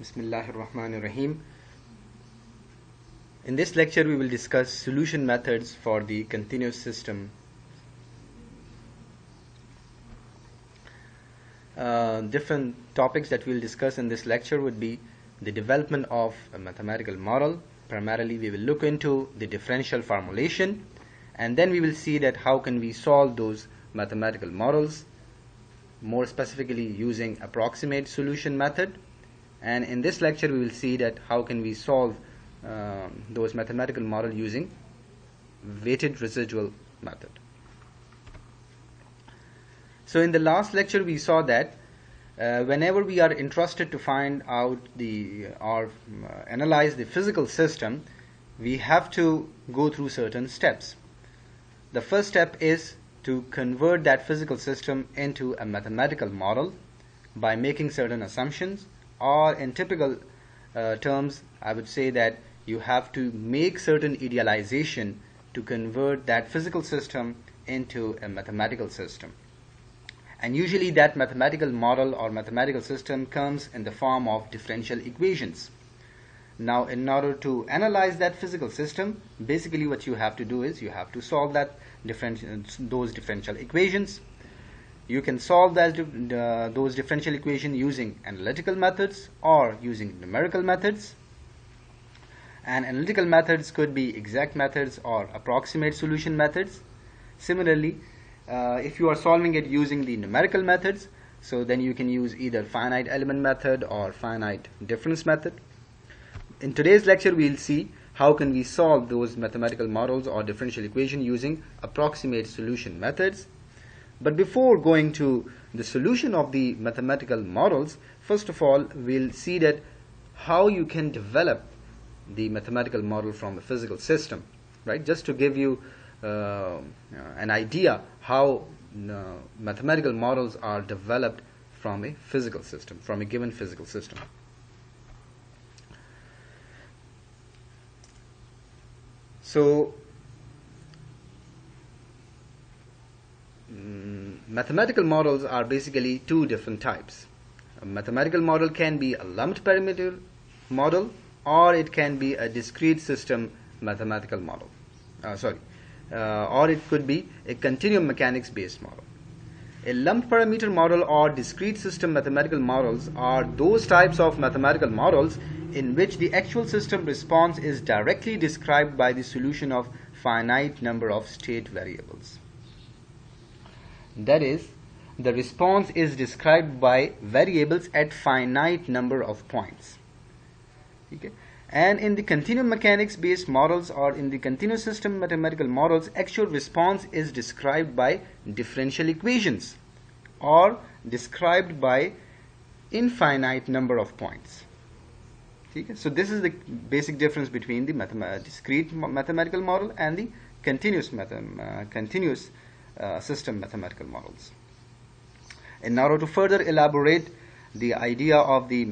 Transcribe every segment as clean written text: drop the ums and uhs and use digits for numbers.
Bismillahirrahmanirrahim. In this lecture we will discuss solution methods for the continuous system. Different topics that we will discuss in this lecture would be the development of a mathematical model. Primarily we will look into the differential formulation, and then we will see that how can we solve those mathematical models, more specifically using approximate solution method. And in this lecture we will see that how can we solve those mathematical model using weighted residual method. So in the last lecture we saw that whenever we are interested to find out or analyze the physical system, we have to go through certain steps. The first step is to convert that physical system into a mathematical model by making certain assumptions, or in typical terms I would say that you have to make certain idealization to convert that physical system into a mathematical system. And usually that mathematical model or mathematical system comes in the form of differential equations. Now in order to analyze that physical system, basically what you have to do is you have to solve those differential equations. You can solve those differential equations using analytical methods or using numerical methods. And analytical methods could be exact methods or approximate solution methods. Similarly, if you are solving it using the numerical methods, so then you can use either finite element method or finite difference method. In today's lecture we will see how can we solve those mathematical models or differential equation using approximate solution methods. But before going to the solution of the mathematical models, first of all we'll see that how you can develop the mathematical model from a physical system, right? Just to give you an idea how mathematical models are developed from a physical system, from a given physical system. So mathematical models are basically two different types. A mathematical model can be a lumped parameter model, or it can be a discrete system mathematical model. Or it could be a continuum mechanics based model. A lumped parameter model or discrete system mathematical models are those types of mathematical models in which the actual system response is directly described by the solution of finite number of state variables. That is, the response is described by variables at finite number of points. Okay. And in the continuum mechanics based models or in the continuous system mathematical models, actual response is described by differential equations or described by infinite number of points. Okay. So this is the basic difference between the discrete mathematical model and the continuous system mathematical models. In order to further elaborate the idea of the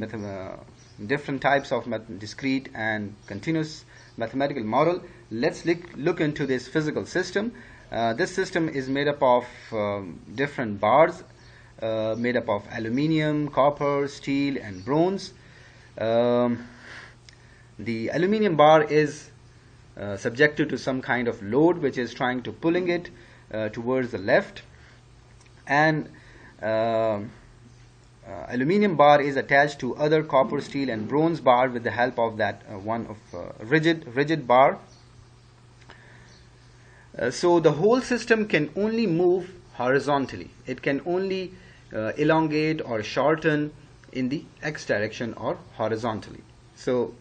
different types of discrete and continuous mathematical model, let's look into this physical system. This system is made up of different bars made up of aluminium, copper, steel and bronze. The aluminium bar is subjected to some kind of load which is trying to pulling it towards the left, and aluminium bar is attached to other copper, steel and bronze bar with the help of that rigid bar. So the whole system can only move horizontally. It can only elongate or shorten in the x direction or horizontally. So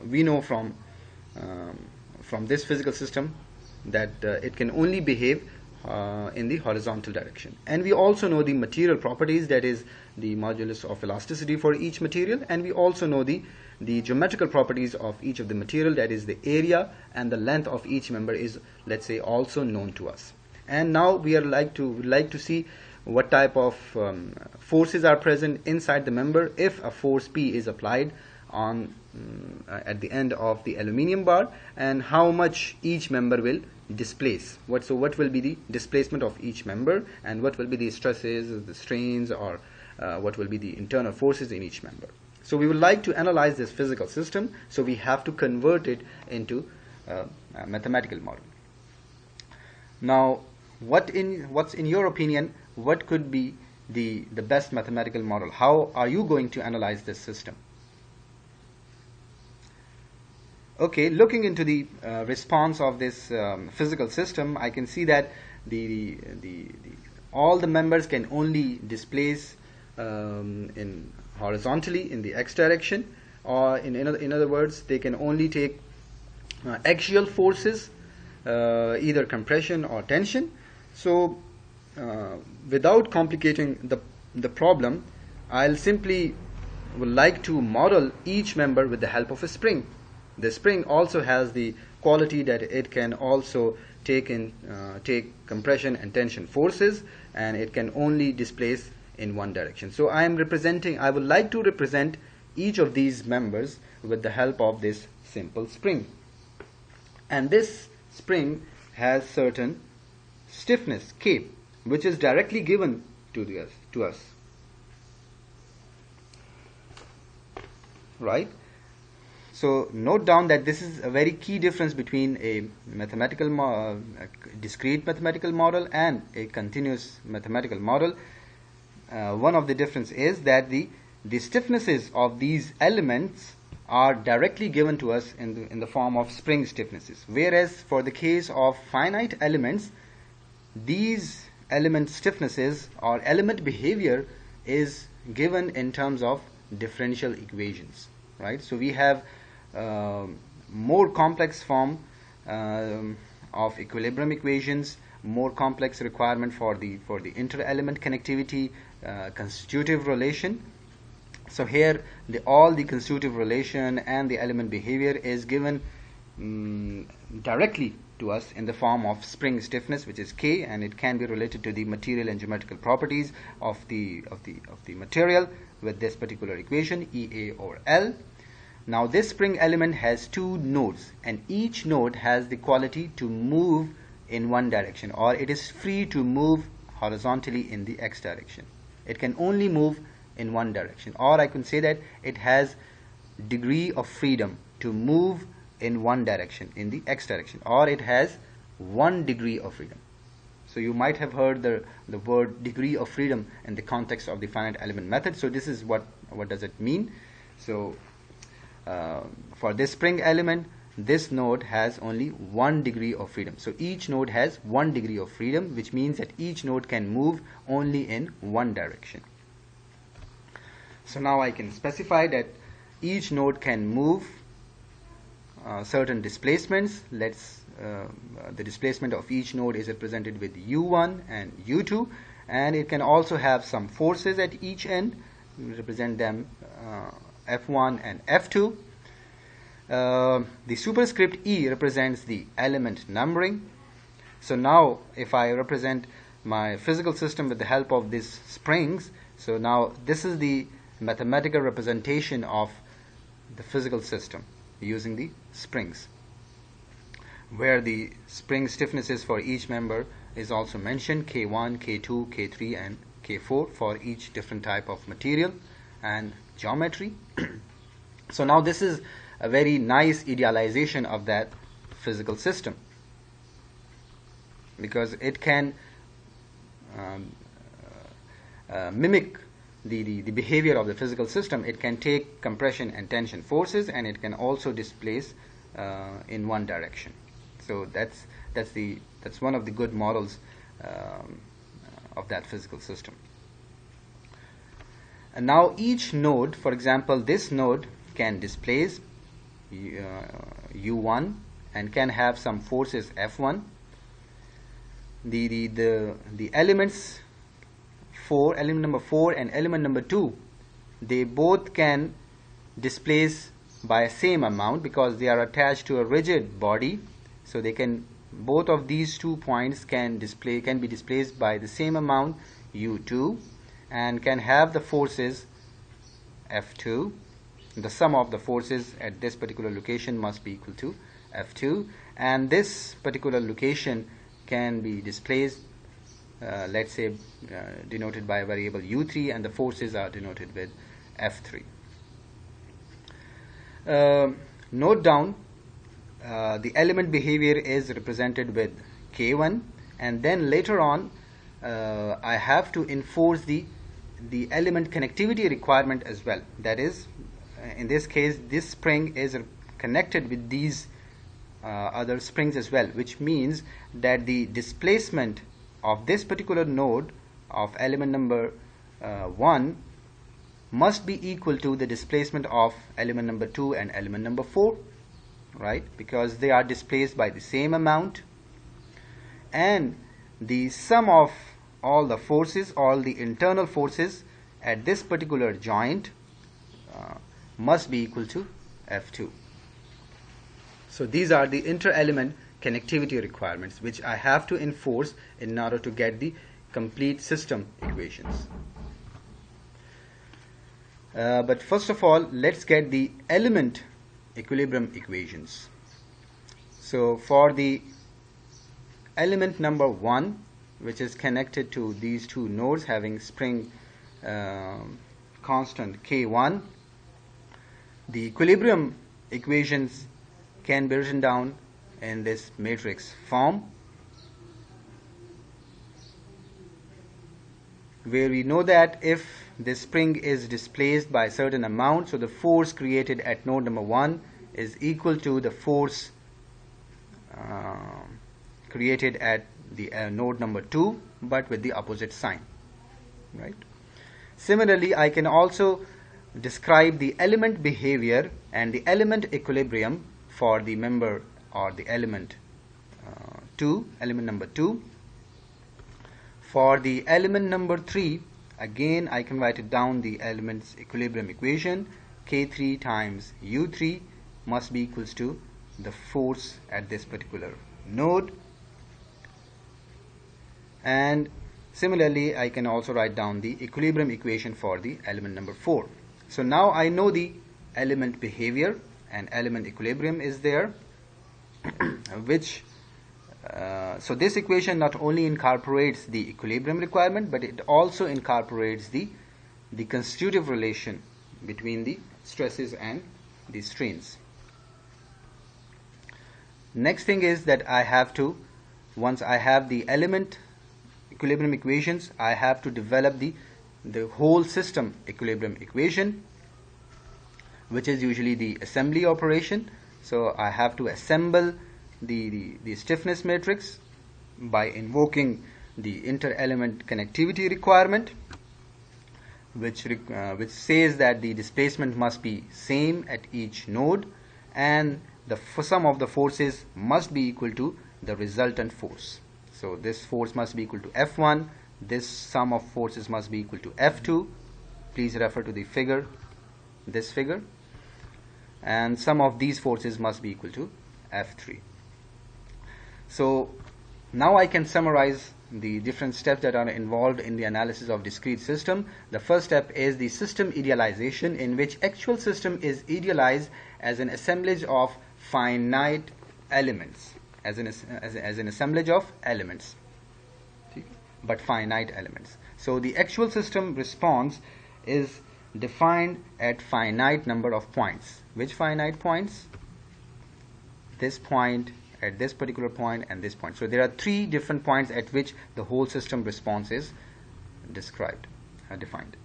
we know from this physical system that it can only behave in the horizontal direction. And we also know the material properties, that is the modulus of elasticity for each material, and we also know the geometrical properties of each of the material, that is the area and the length of each member is, let's say, also known to us. And now we are like to see what type of forces are present inside the member if a force P is applied on at the end of the aluminium bar, and how much each member will displace. What will be the displacement of each member, and what will be the stresses, the strains, or what will be the internal forces in each member. So we would like to analyze this physical system, so we have to convert it into a mathematical model. Now, what's in your opinion, what could be the best mathematical model? How are you going to analyze this system? Okay, looking into the response of this physical system, I can see that all the members can only displace in horizontally in the x direction, or in other words, they can only take axial forces, either compression or tension. So without complicating the problem, I'll simply would like to model each member with the help of a spring. The spring also has the quality that it can also take compression and tension forces, and it can only displace in one direction. So I would like to represent each of these members with the help of this simple spring. And this spring has certain stiffness K, which is directly given to us. Right? So note down that this is a very key difference between a discrete mathematical model and a continuous mathematical model. One of the difference is that the stiffnesses of these elements are directly given to us in the form of spring stiffnesses, whereas for the case of finite elements, these element stiffnesses or element behavior is given in terms of differential equations. Right? So we have more complex form of equilibrium equations, more complex requirement for the inter-element connectivity, constitutive relation. So here all the constitutive relation and the element behavior is given directly to us in the form of spring stiffness, which is K, and it can be related to the material and geometrical properties of the material with this particular equation, EA or L. Now this spring element has two nodes, and each node has the quality to move in one direction, or it is free to move horizontally in the x direction. It can only move in one direction, or I can say that it has degree of freedom to move in one direction in the x direction, or it has 1 degree of freedom. So you might have heard the word degree of freedom in the context of the finite element method. So this is what does it mean. So for this spring element, this node has only 1 degree of freedom. So each node has 1 degree of freedom, which means that each node can move only in one direction. So now I can specify that each node can move certain displacements. The displacement of each node is represented with U1 and U2, and it can also have some forces at each end. We represent them F1 and F2. The superscript E represents the element numbering. So now if I represent my physical system with the help of these springs, so now this is the mathematical representation of the physical system using the springs, where the spring stiffnesses for each member is also mentioned, K1, K2, K3 and K4 for each different type of material and geometry. So now this is a very nice idealization of that physical system, because it can mimic the behavior of the physical system. It can take compression and tension forces, and it can also displace in one direction. So that's one of the good models of that physical system. And now each node, for example, this node can displace U1 and can have some forces F1. The elements element number 4 and element number 2, they both can displace by a same amount because they are attached to a rigid body. So they can, both of these 2 points can be displaced by the same amount U2 and can have the forces F2. The sum of the forces at this particular location must be equal to F2, and this particular location can be displaced, let's say denoted by a variable U3, and the forces are denoted with F3. Note down the element behavior is represented with K1, and then later on I have to enforce the element connectivity requirement as well. That is, in this case, this spring is connected with these other springs as well, which means that the displacement of this particular node of element number 1 must be equal to the displacement of element number 2 and element number 4, right? Because they are displaced by the same amount, and the sum of all the forces, all the internal forces at this particular joint must be equal to F2. So these are the inter-element connectivity requirements which I have to enforce in order to get the complete system equations. But first of all, let's get the element equilibrium equations. So for the element number 1, which is connected to these two nodes having spring constant K1, the equilibrium equations can be written down in this matrix form, where we know that if the spring is displaced by a certain amount, so the force created at node number 1 is equal to the force created at the node number 2, but with the opposite sign, right? Similarly, I can also describe the element behavior and the element equilibrium for the member or the element element number 2. For the element number 3, again I can write it down, the element's equilibrium equation, K3 times U3 must be equals to the force at this particular node. And similarly, I can also write down the equilibrium equation for the element number 4. So now I know the element behavior and element equilibrium is there, which so this equation not only incorporates the equilibrium requirement, but it also incorporates the constitutive relation between the stresses and the strains. Next thing is that I have to, once I have the element equilibrium equations, I have to develop the whole system equilibrium equation, which is usually the assembly operation. So I have to assemble the stiffness matrix by invoking the inter-element connectivity requirement, which says that the displacement must be same at each node, and the sum of the forces must be equal to the resultant force. So this force must be equal to F1, this sum of forces must be equal to F2. Please refer to the figure, this figure, and sum of these forces must be equal to F3. So now I can summarize the different steps that are involved in the analysis of discrete system. The first step is the system idealization, in which actual system is idealized as an assemblage of finite elements, as an assemblage of elements, but finite elements. So the actual system response is defined at finite number of points. Which finite points? This point, at this particular point, and this point. So there are 3 different points at which the whole system response is described, defined.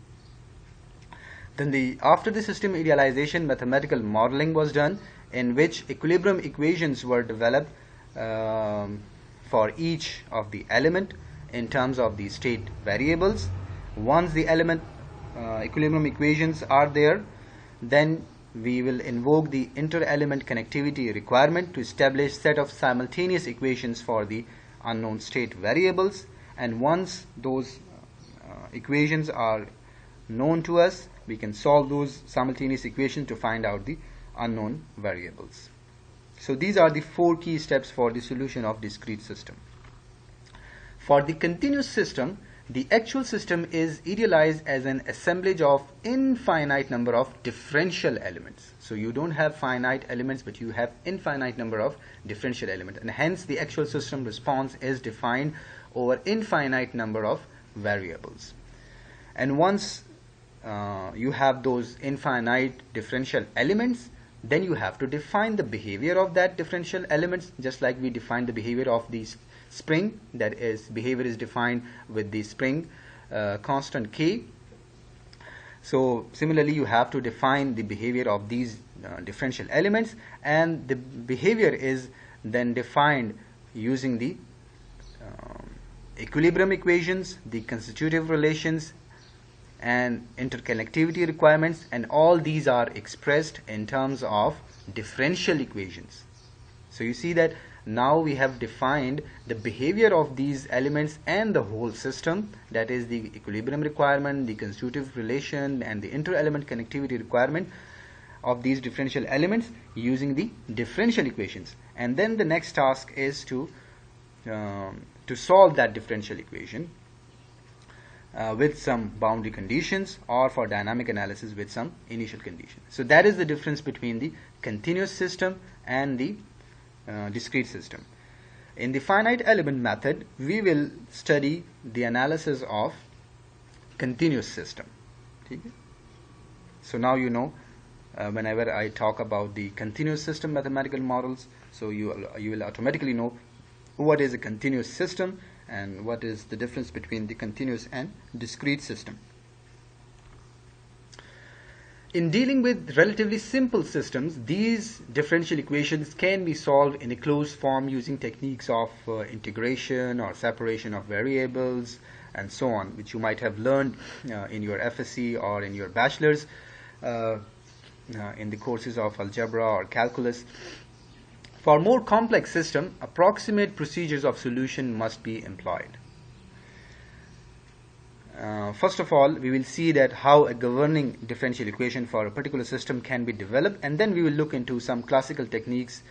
Then after the system idealization, mathematical modeling was done, in which equilibrium equations were developed for each of the element in terms of the state variables. Once the element equilibrium equations are there, then we will invoke the inter-element connectivity requirement to establish set of simultaneous equations for the unknown state variables. And once those equations are known to us, we can solve those simultaneous equations to find out the unknown variables. So these are the 4 key steps for the solution of discrete system. For the continuous system, the actual system is idealized as an assemblage of infinite number of differential elements. So you don't have finite elements, but you have infinite number of differential elements, and hence the actual system response is defined over infinite number of variables. And once you have those infinite differential elements, then you have to define the behavior of that differential elements, just like we defined the behavior of the spring. That is, behavior is defined with the spring constant k. So similarly, you have to define the behavior of these differential elements, and the behavior is then defined using the equilibrium equations, the constitutive relations, and interconnectivity requirements, and all these are expressed in terms of differential equations. So you see that now we have defined the behavior of these elements and the whole system, that is the equilibrium requirement, the constitutive relation, and the inter-element connectivity requirement of these differential elements using the differential equations. And then the next task is to solve that differential equation with some boundary conditions, or for dynamic analysis with some initial conditions. So that is the difference between the continuous system and the discrete system. In the finite element method, we will study the analysis of continuous system. Okay? So now you know, whenever I talk about the continuous system mathematical models, so you will automatically know what is a continuous system and what is the difference between the continuous and discrete system. In dealing with relatively simple systems, these differential equations can be solved in a closed form using techniques of integration or separation of variables and so on, which you might have learned in your FSC or in your bachelor's in the courses of algebra or calculus. For more complex system, approximate procedures of solution must be employed. First of all, we will see that how a governing differential equation for a particular system can be developed, and then we will look into some classical techniques,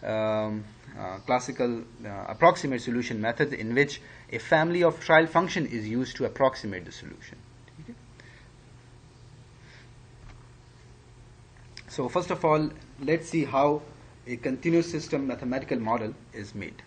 classical approximate solution methods, in which a family of trial function is used to approximate the solution. Okay. So first of all, let's see how a continuous system mathematical model is made.